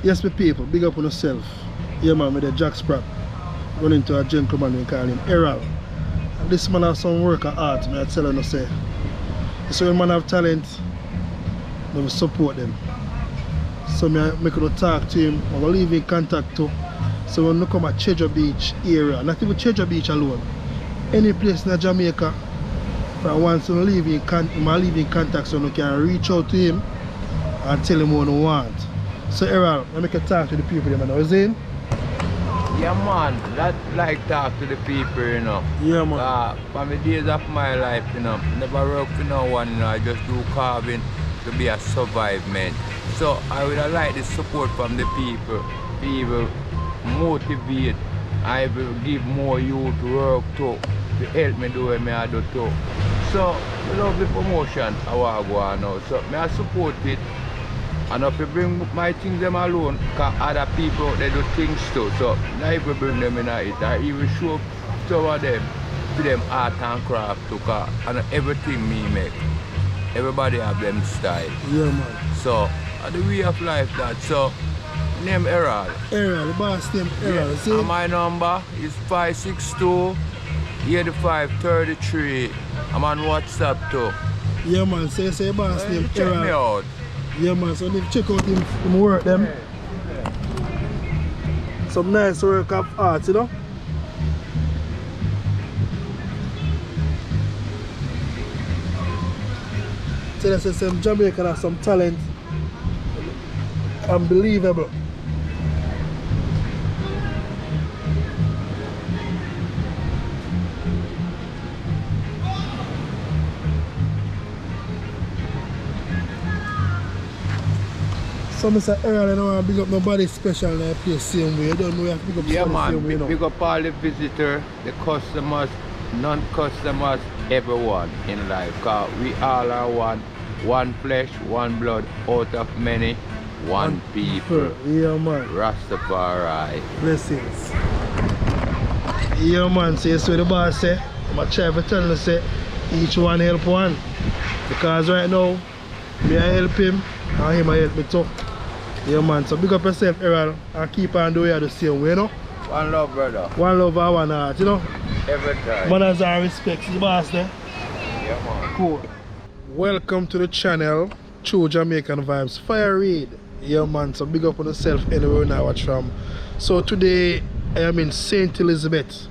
Yes, my people, big up on yourself. Yeah, man, with the Jack Sprat. Run into a gentleman, we call him Errol. And this man has some work of art, I tell him to say. So when man have talent, we will support them. So I make a talk to him, I will leave in contact too. So when you come at Treasure Beach area, not even Treasure Beach alone, any place in Jamaica, for once you leave in contact so you can reach out to him and tell him what you want. So Errol, I make a talk to the people, man. Is it? Yeah, man, that like talk to the people, you know. Yeah, man. From the days of my life, you know, never work for no one, you know, I just do carving to be a survivment. So I would like the support from the people. People motivate. I will give more youth work too, to help me do what I do too. So I love the promotion I want to go on now. So I support it. And if you bring my things them alone, because other people they do things too. So I will bring them in it. I even show some of them to them art and craft too. And everything me make. Everybody have them style. Yeah, man. So the way of life that. So name Errol. Errol, the boss name Errol. Yeah. And my number is 562 8533. I'm on WhatsApp too. Yeah, man. So you say boss name Check Errol. me out. Yeah, man. So if check out him work them. Some nice work of art, you know. So they say some Jamaican have some talent. Unbelievable. So Mr. Errol, I don't want to big up nobody special in the place same way. You don't know you have to big up Yeah, somebody man, same way, you know. big up all the visitors, the customers, non-customers, everyone in life. Because we all are one flesh, one blood, out of many, one people. Yeah, man. Rastafari. Blessings. Yeah, man. So you see what the boss say? I'm going to try to tell you, say, each one help one. Because right now, me I help him, and him I help me too. Yeah, man. So big up yourself, Errol, and keep on doing the same way, you know? One love, brother. One love and one heart, you know? Every time. Manners and respect, the boss there. Yeah, man. Cool. Welcome to the channel, True Jamaican Vibes, Fire Reid. Yeah, man. So big up on yourself anywhere now watch from. So today, I am in St. Elizabeth.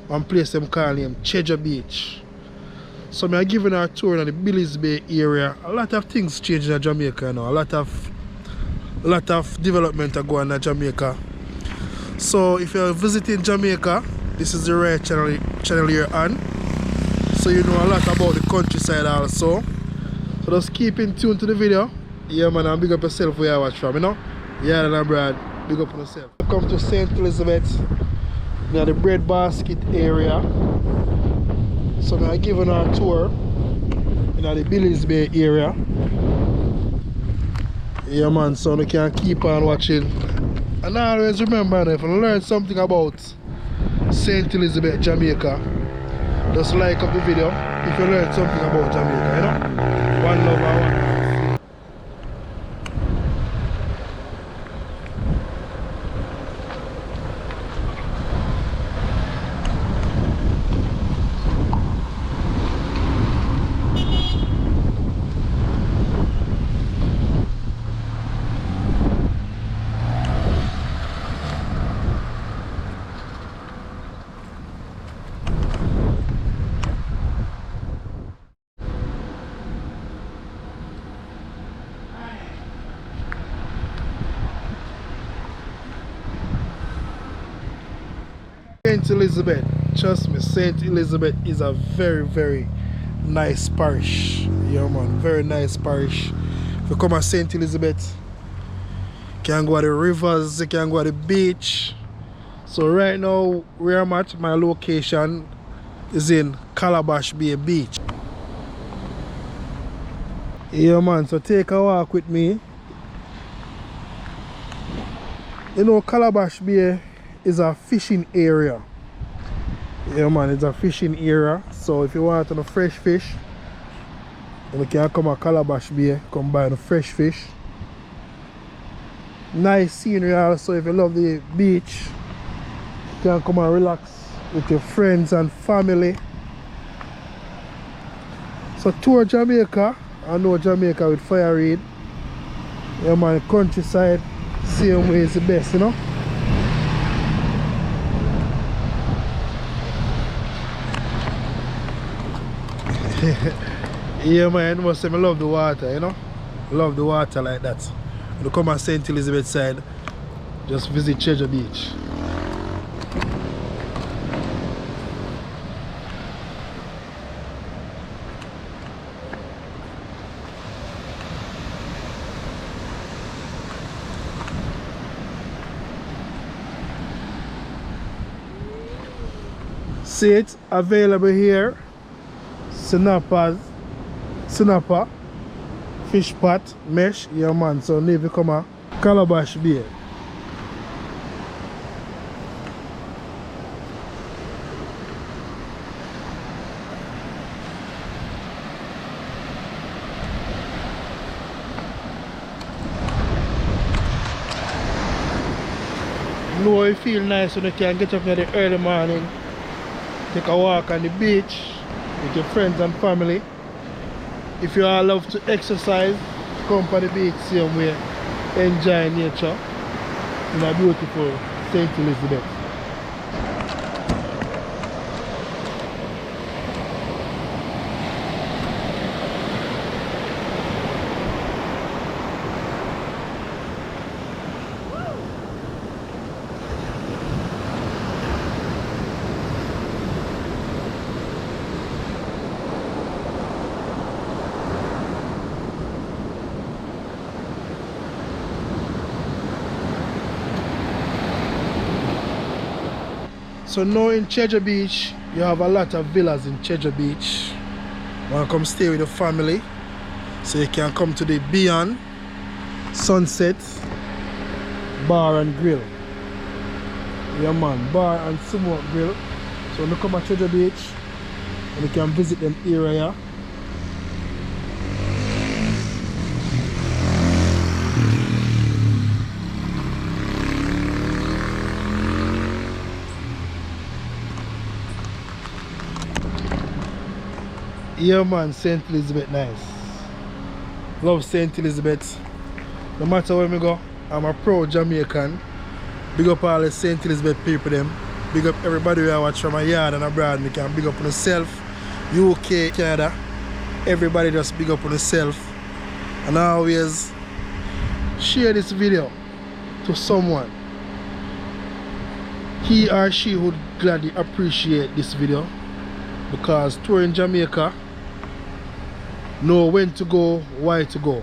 One place them call him Treasure Beach. So I'm giving her a tour in the Billy's Bay area. A lot of things change in Jamaica now. A lot of development are going on in Jamaica. So if you're visiting Jamaica, this is the right channel you're on. So you know a lot about the countryside also. So just keep in tune to the video. Yeah, man, and big up yourself where you watch from, you know? Yeah, and Brad, big up on yourself. Welcome to St. Elizabeth, near the bread basket area. So I'm giving her a tour in the Billy's Bay area. Yeah, man, so you can keep on watching. And always remember, if you learn something about St. Elizabeth, Jamaica, just like up the video if you learn something about Jamaica, you know? One love and one heart. St. Elizabeth, trust me, St. Elizabeth is a very nice parish. Yeah, man, very nice parish. If you come to St. Elizabeth, you can go to the rivers, you can go to the beach. So right now, where I'm at, my location is in Calabash Bay Beach. Yeah, man, so take a walk with me. You know, Calabash Bay is a fishing area. Yeah, man, it's a fishing area. So if you want a fresh fish, you can come to Calabash Bay, come buy the fresh fish. Nice scenery also. If you love the beach, you can come and relax with your friends and family. So tour Jamaica, I know Jamaica with Fire Reid. Yeah man, countryside, same way is the best, you know. Yeah man, must say I love the water, you know. Love the water like that. When you come on St. Elizabeth side, just visit Treasure Beach. See it available here. Snapper, fish pot, mesh, yeah man. So if you come a Calabash Bay. Know it feel nice when you can get up in the early morning, take a walk on the beach with your friends and family. If you all love to exercise, come to the beach same way, enjoy nature in a beautiful St. Elizabeth. So now in Treasure Beach, you have a lot of villas in Treasure Beach. You want to come stay with your family, so you can come to the Beyond Sunset Bar and Grill. Yeah man, bar and smoke grill. So when you come to Treasure Beach, and you can visit them area. Yeah man, St. Elizabeth nice. Love St. Elizabeth. No matter where I go, I'm a proud Jamaican. Big up all the St. Elizabeth people them. Big up everybody who I watch from my yard and abroad. Me can big up on yourself. UK, Canada. Everybody just big up on yourself. And always share this video to someone. He or she would gladly appreciate this video, because touring Jamaica, know when to go, why to go.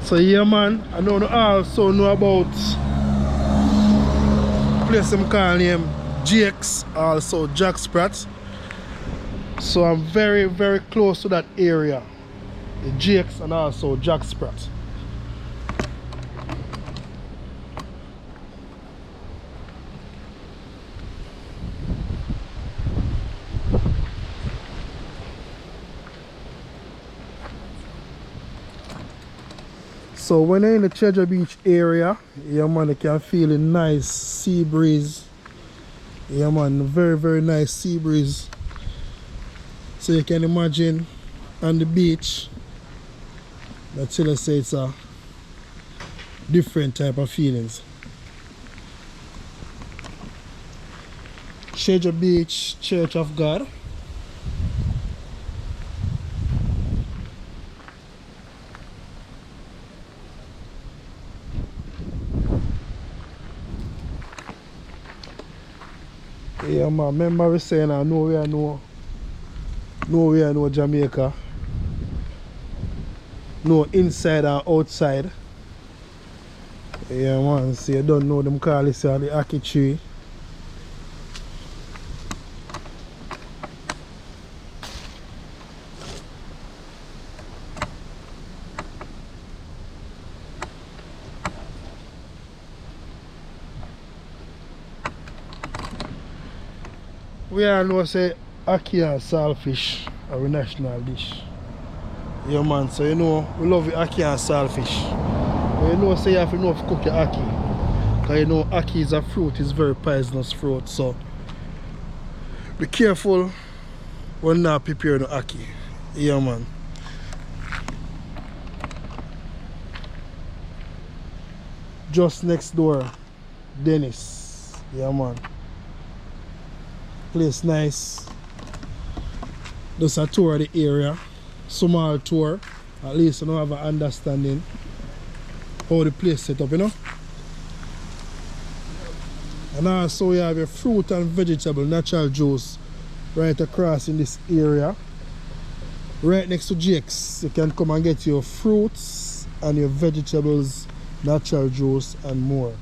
So yeah man, I don't also know about a place I'm calling him GX, also Jack Sprat. So I'm very very close to that area, the GX and also Jack Sprat. So when you're in the Treasure Beach area, yeah man, you can feel a nice sea breeze. Yeah man, very very nice sea breeze. So you can imagine on the beach, that's how I say it's a different type of feelings. Treasure Beach Church of God. Yeah man, remember we saying I know we know Jamaica. No inside and outside. Yeah man, so you don't know them call this the Aki tree. We all know say ackee and saltfish are our national dish. Yeah man, so you know we love the ackee and saltfish. But you know say you have to know how to cook your ackee. Because you know ackee is a fruit, it's very poisonous fruit, so be careful when not preparing the ackee. Yeah man. Just next door, Dennis. Yeah man. Place nice. Just a tour of the area. Small tour. At least you know have an understanding how the place set up, you know. And also you have your fruit and vegetable natural juice right across in this area. Right next to Jake's. You can come and get your fruits and your vegetables, natural juice and more.